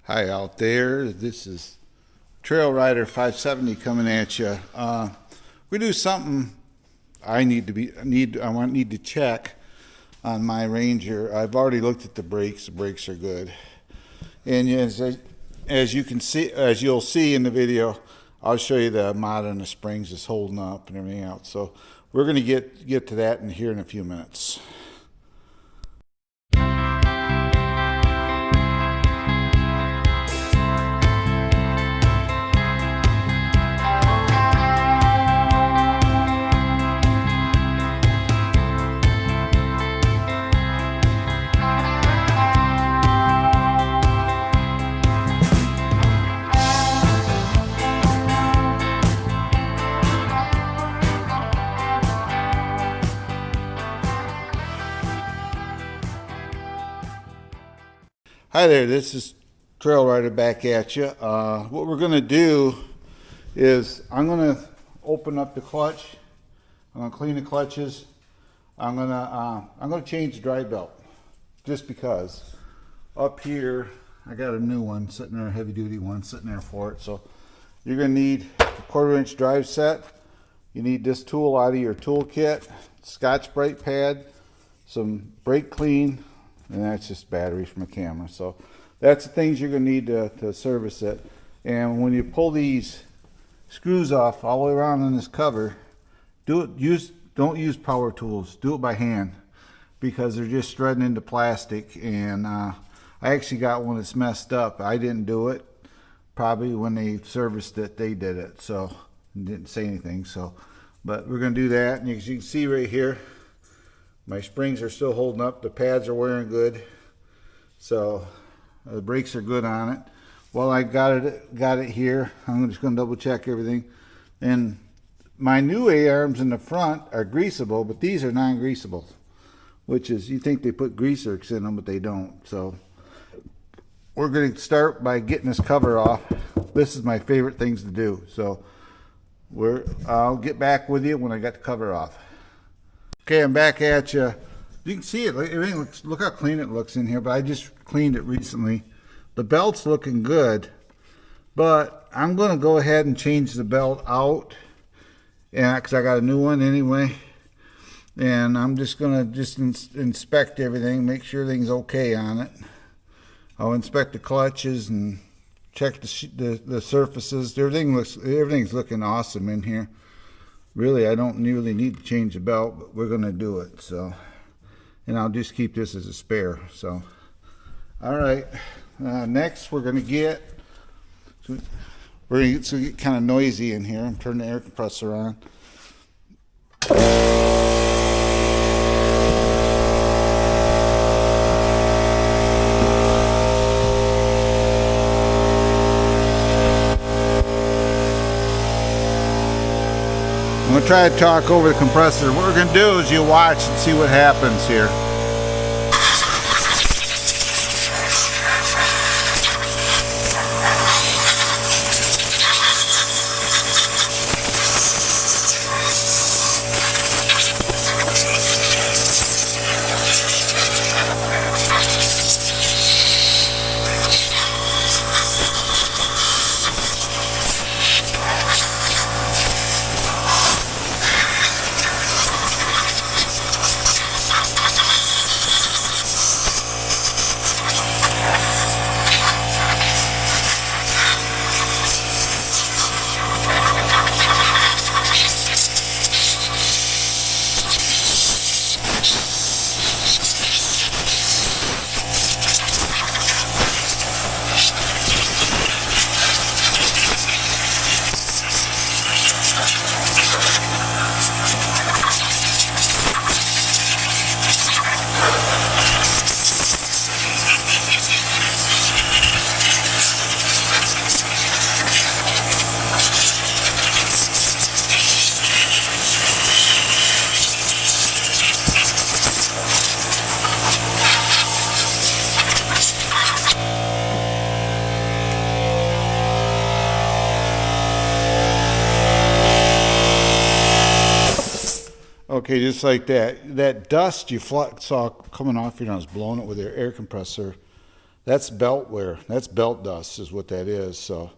Hi out there, this is Trail Rider 570 coming at you. We do something I need to check on my Ranger. I've already looked at the brakes. The brakes are good, and as you can see, as you'll see in the video, I'll show you the mod on the springs is holding up and everything else. So we're going to get to that here in a few minutes. Hi there, this is Trail Rider back at you. What we're going to do is I'm going to open up the clutch. I'm going to clean the clutches. I'm going to change the drive belt just because up here I got a new one sitting there, a heavy duty one sitting there for it. So you're going to need a 1/4 inch drive set. You need this tool out of your tool kit, Scotch brake pad, some brake clean, and that's just battery from a camera. So that's the things you're going to need to service it. And when you pull these screws off all the way around on this cover, don't use power tools. Do it by hand because they're just shredding into plastic. And I actually got one that's messed up. I didn't do it. Probably when they serviced it, they did it. So didn't say anything. So, but we're going to do that. And as you can see right here, my springs are still holding up. The pads are wearing good, so the brakes are good on it. Well, I got it here. I'm just going to double check everything. And my new A-arms in the front are greasable, but these are non-greasable, which is, you think they put grease zerks in them, but they don't. So we're going to start by getting this cover off. This is my favorite things to do. So I'll get back with you when I got the cover off. Okay, I'm back at you. You can see it. Everything looks, look how clean it looks in here, but I just cleaned it recently. The belt's looking good, but I'm going to go ahead and change the belt out, because I got a new one anyway. And I'm just going to inspect everything, make sure everything's okay on it. I'll inspect the clutches and check the surfaces. Everything's looking awesome in here. Really, I don't really need to change the belt, but we're going to do it. So, and I'll just keep this as a spare. So, all right. Next, we're going to get kind of noisy in here. I'm turning the air compressor on. I'm going to try to talk over the compressor. What we're going to do is you watch and see what happens here. Okay, just like that. That dust you saw coming off your nose, blowing it with your air compressor, That's belt wear. That's belt dust is what that is. So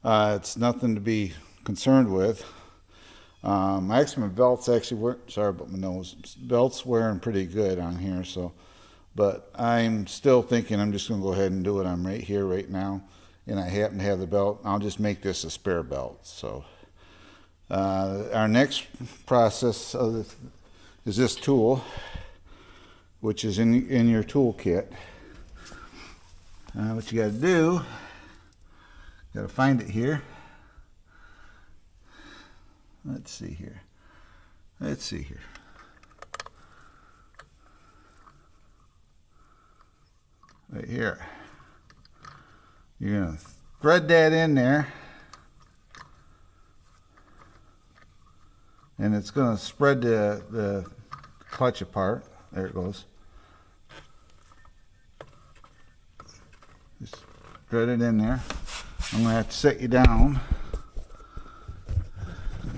it's nothing to be concerned with. Actually, my belts actually work. Sorry about my nose. Belt's wearing pretty good on here. So, but I'm still thinking I'm just going to go ahead and do it. I'm right here right now, and I happen to have the belt. I'll just make this a spare belt. So, our next process is this tool, which is in your tool kit. What you got to do, got to find it here. Let's see here. Let's see here. Right here. You're going to thread that in there. And it's going to spread the clutch apart. There it goes. Just thread it in there. I'm going to have to set you down.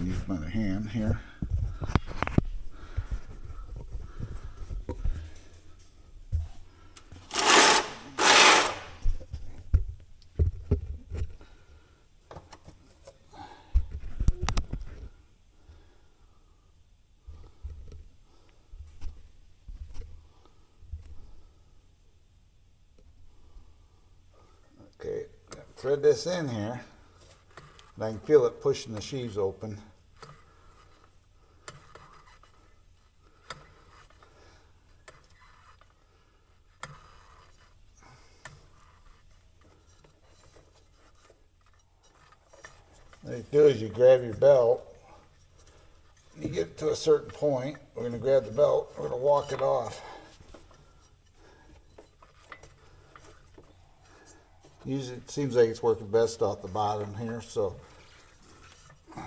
Use my other hand here. Okay, thread this in here, and I can feel it pushing the sheaves open. What you do is you grab your belt, you get to a certain point, we're going to grab the belt, we're going to walk it off. Usually it seems like it's working best off the bottom here, so let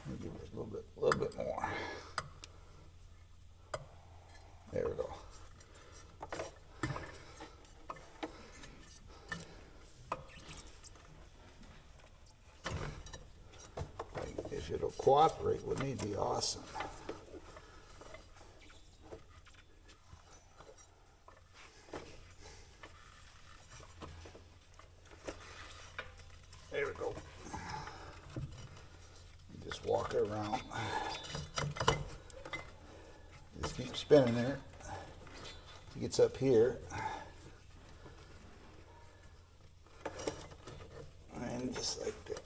me give it a little bit more. There we go. If it'll cooperate with me, it'd be awesome. There we go. Just walk it around. Just keep spinning there. It gets up here. And just like that.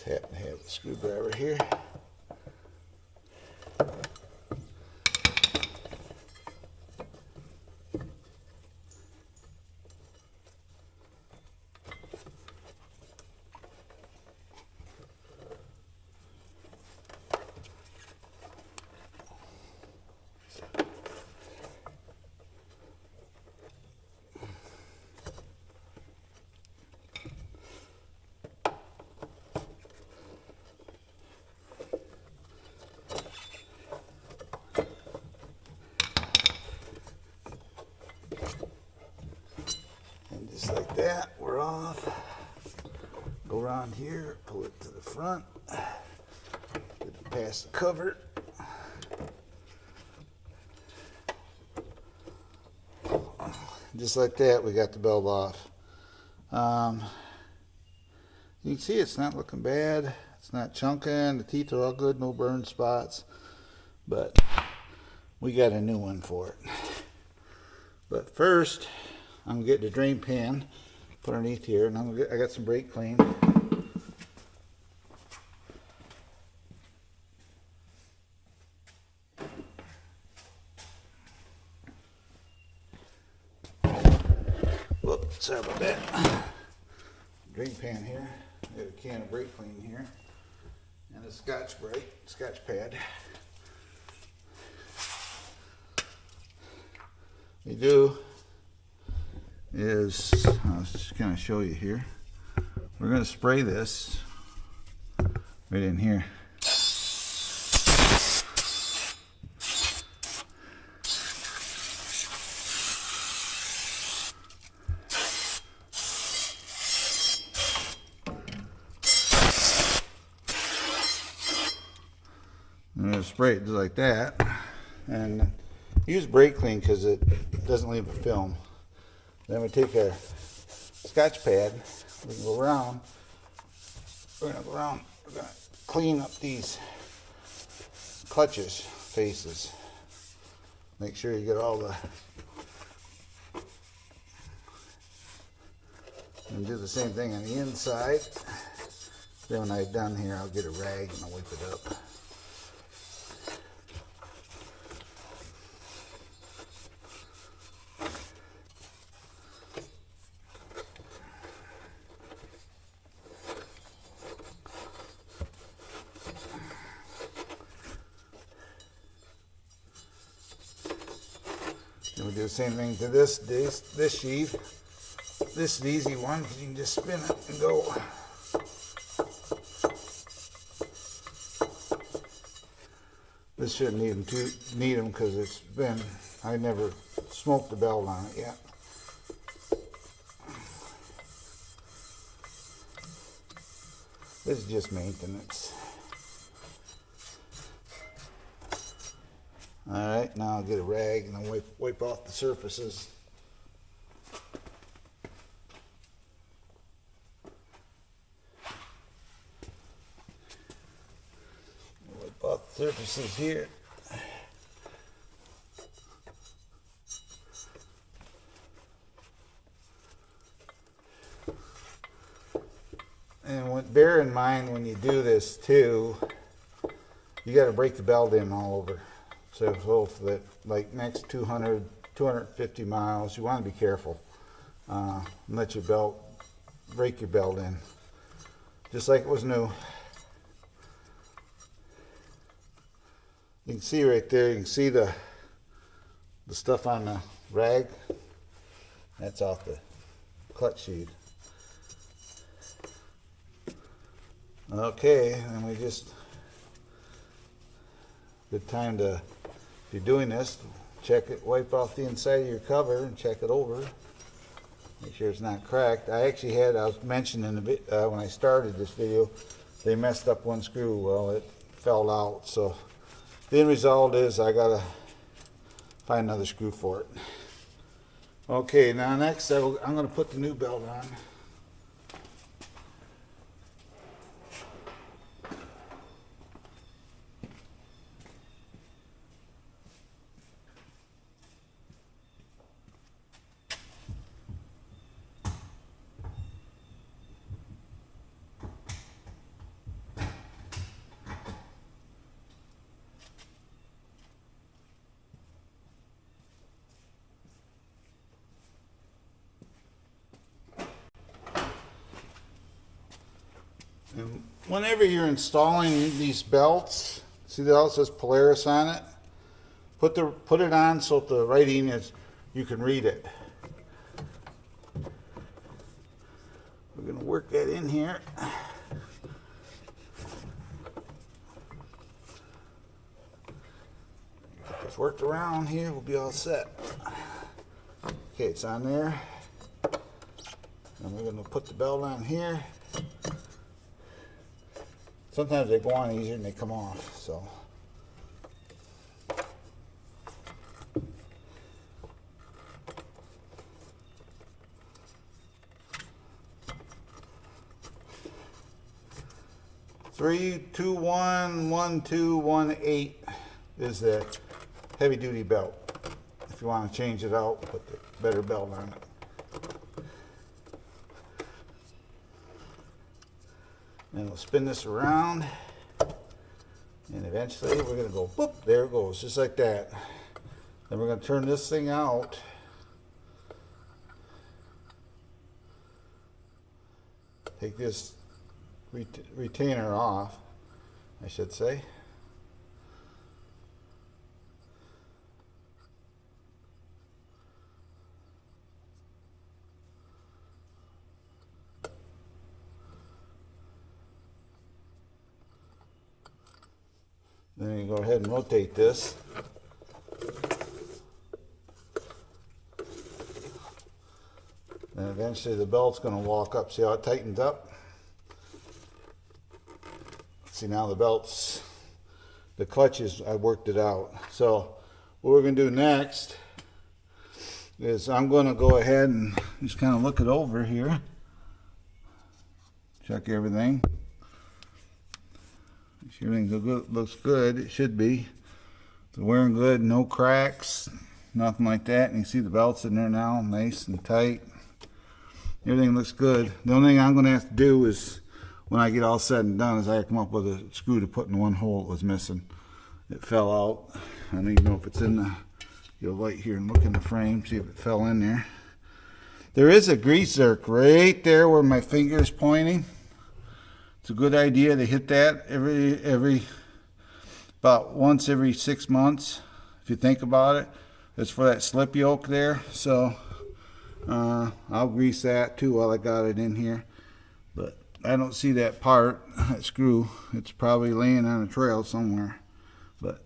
Happen to have the screwdriver here. Just like that, we're off. Go around here, pull it to the front, get it past the cover. Just like that, we got the belt off. You can see it's not looking bad. It's not chunking. The teeth are all good, no burn spots. But we got a new one for it. But first, I'm gonna get the drain pan put underneath here, and I got some brake clean. Whoops, sorry about that. Drain pan here. I got a can of brake clean here, and a scotch pad. What you do is, I'll just kind of show you here. We're going to spray this right in here. I'm going to spray it just like that. And use brake clean because it doesn't leave a film. Then we take a Scotch pad. We can go around. We're going to go around. We're going to clean up these clutches faces. Make sure you get all the... And do the same thing on the inside. Then when I'm done here, I'll get a rag and I'll wipe it up. Then we do the same thing to this sheath. This is the easy one because you can just spin it and go. This shouldn't need them because it's been, I never smoked the belt on it yet. This is just maintenance. Alright, now I'll get a rag and I'll wipe off the surfaces. Wipe off the surfaces here. And bear in mind when you do this too, you got to break the belt in all over. So for that, like next 200, 250 miles, you want to be careful. Let your belt, break your belt in. Just like it was new. You can see right there, you can see the stuff on the rag. That's off the clutch sheet. Okay, and we just, good time to, if you're doing this, check it, wipe off the inside of your cover and check it over. Make sure it's not cracked. I was mentioning when I started this video, they messed up one screw. Well, it fell out. So the end result is I gotta find another screw for it. Okay, now next I'm gonna put the new belt on. And whenever you're installing these belts, see that also says Polaris on it? Put it on so the writing is, you can read it. We're going to work that in here. Get this worked around here, we'll be all set. Okay, it's on there. And we're going to put the belt on here. Sometimes they go on easier than they come off, so. Three, 2, 1, 1, 2, 1, 8 is the heavy duty belt. If you want to change it out, put the better belt on it. And we'll spin this around, and eventually we're going to go, boop, there it goes, just like that. Then we're going to turn this thing out. Take this retainer off, I should say. Then you go ahead and rotate this. And eventually the belt's going to walk up. See how it tightens up? See, now the belt's the clutches, I worked it out. So what we're going to do next is I'm going to go ahead and just kind of look it over here. Check everything. Everything looks good. It should be. It's wearing good, no cracks, nothing like that. And you see the belts in there now, nice and tight. Everything looks good. The only thing I'm going to have to do is, when I get all said and done, is I come up with a screw to put in one hole that was missing. It fell out. I don't even know if it's in the, you'll light here and look in the frame, see if it fell in there. There is a grease zerk right there where my finger is pointing. It's a good idea to hit that about once every 6 months, if you think about it. It's for that slip yoke there. So I'll grease that too while I got it in here. But I don't see that part, that screw. It's probably laying on a trail somewhere. But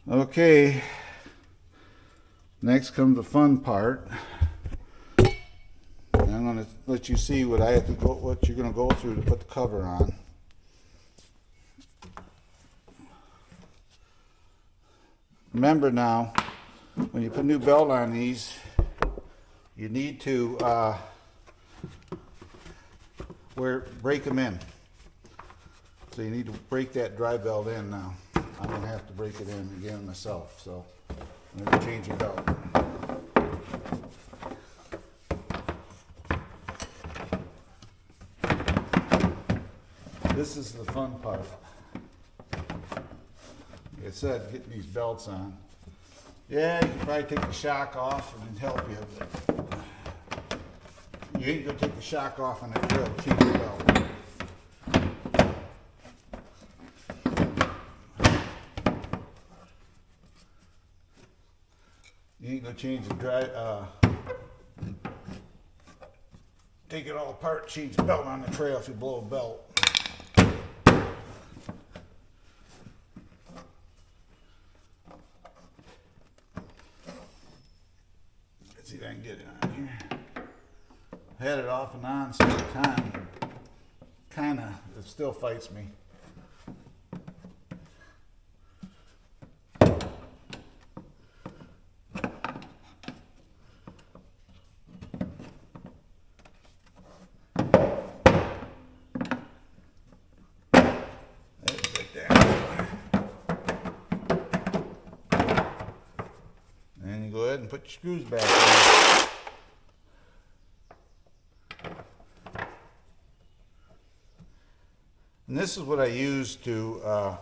okay, next comes the fun part. I'm going to let you see what I have to go, what you're going to go through to put the cover on. Remember now, when you put a new belt on these, you need to break them in. So you need to break that dry belt in now. I'm going to have to break it in again myself. So I'm going to change it out. This is the fun part. Like I said, getting these belts on. Yeah, you can probably take the shock off and it'd help you. But you ain't gonna take the shock off on that drill to change the belt. You ain't gonna change the take it all apart, change the belt on the trail if you blow a belt. See if I can get it on here. I had it off and on some time. Kinda, it still fights me. Put your screws back in. And this is what I use to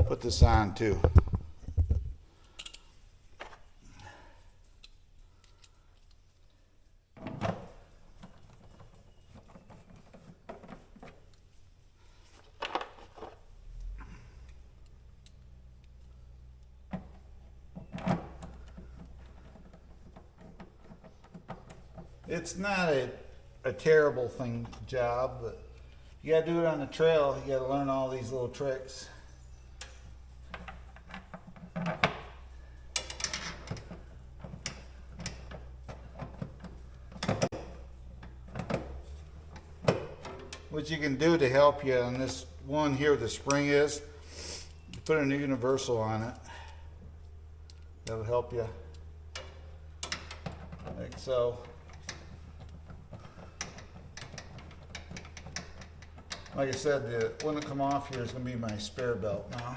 put this on too. It's not a terrible job, but you gotta do it on the trail. You gotta learn all these little tricks. What you can do to help you on this one here, the spring is, you put a universal on it. That'll help you, like so. Like I said, the one that come off here is going to be my spare belt now.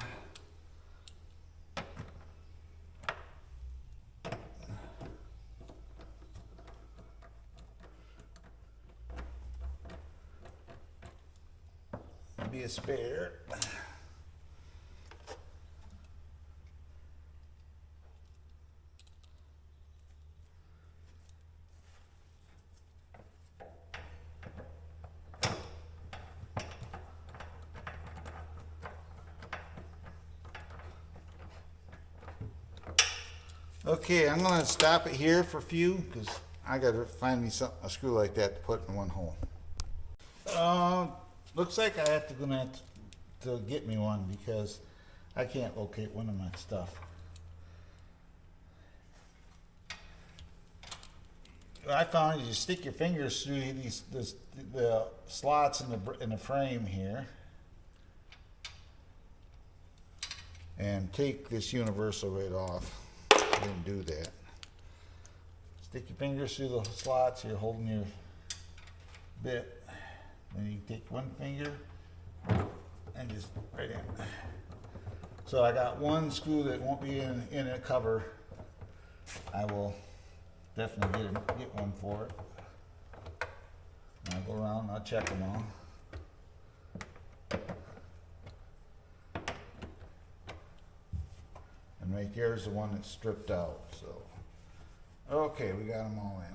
It'll be a spare. Okay, I'm going to stop it here for a few because I got to find me a screw like that to put in one hole. Looks like I have to get me one because I can't locate one of my stuff. What I found is you stick your fingers through the slots in the frame here. and take this universal right off. I didn't do that. Stick your fingers through the slots. You're holding your bit. Then you take one finger and just right in. So I got one screw that won't be in a cover. I will definitely get one for it. And I'll go around and I'll check them all. And right here is the one that's stripped out. So, okay, we got them all in.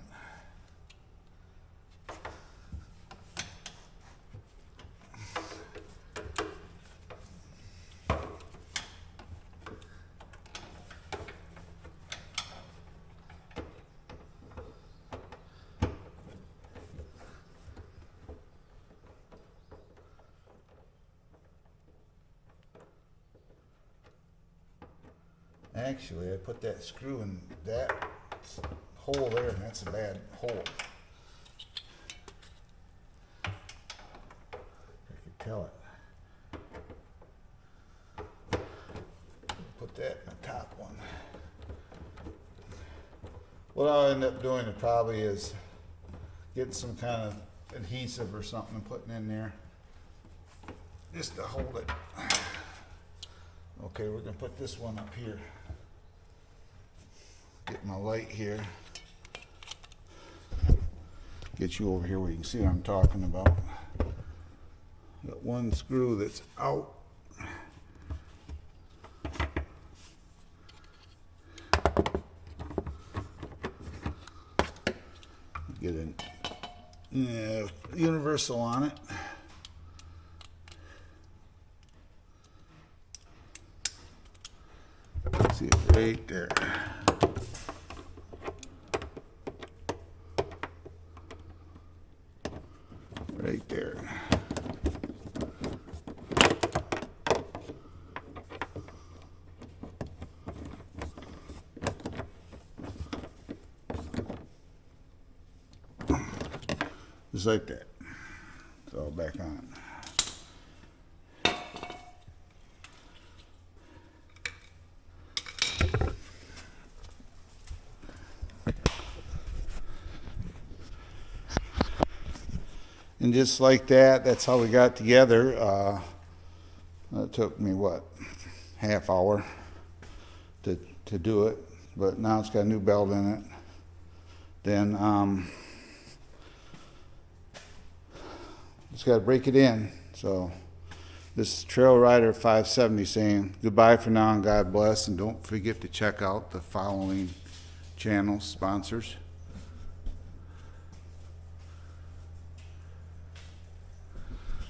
Actually, I put that screw in that hole there, and that's a bad hole. I could tell it. Put that in the top one. What I'll end up doing probably is getting some kind of adhesive or something and putting in there just to hold it. Okay, we're gonna put this one up here. Get my light here. Get you over here where you can see what I'm talking about. Got one screw that's out. Get a universal on it. See it right there. Right there. Just like that. It's all back on. And just like that, that's how we got together. It took me, what, half hour to do it. But now it's got a new belt in it. Then just got to break it in. So this is Trail Rider 570 saying goodbye for now and God bless. And don't forget to check out the following channel sponsors.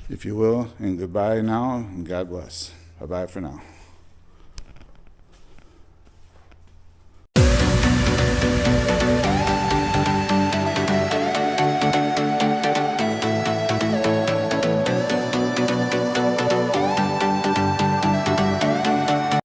If you will, and goodbye now, and God bless. Bye-bye for now.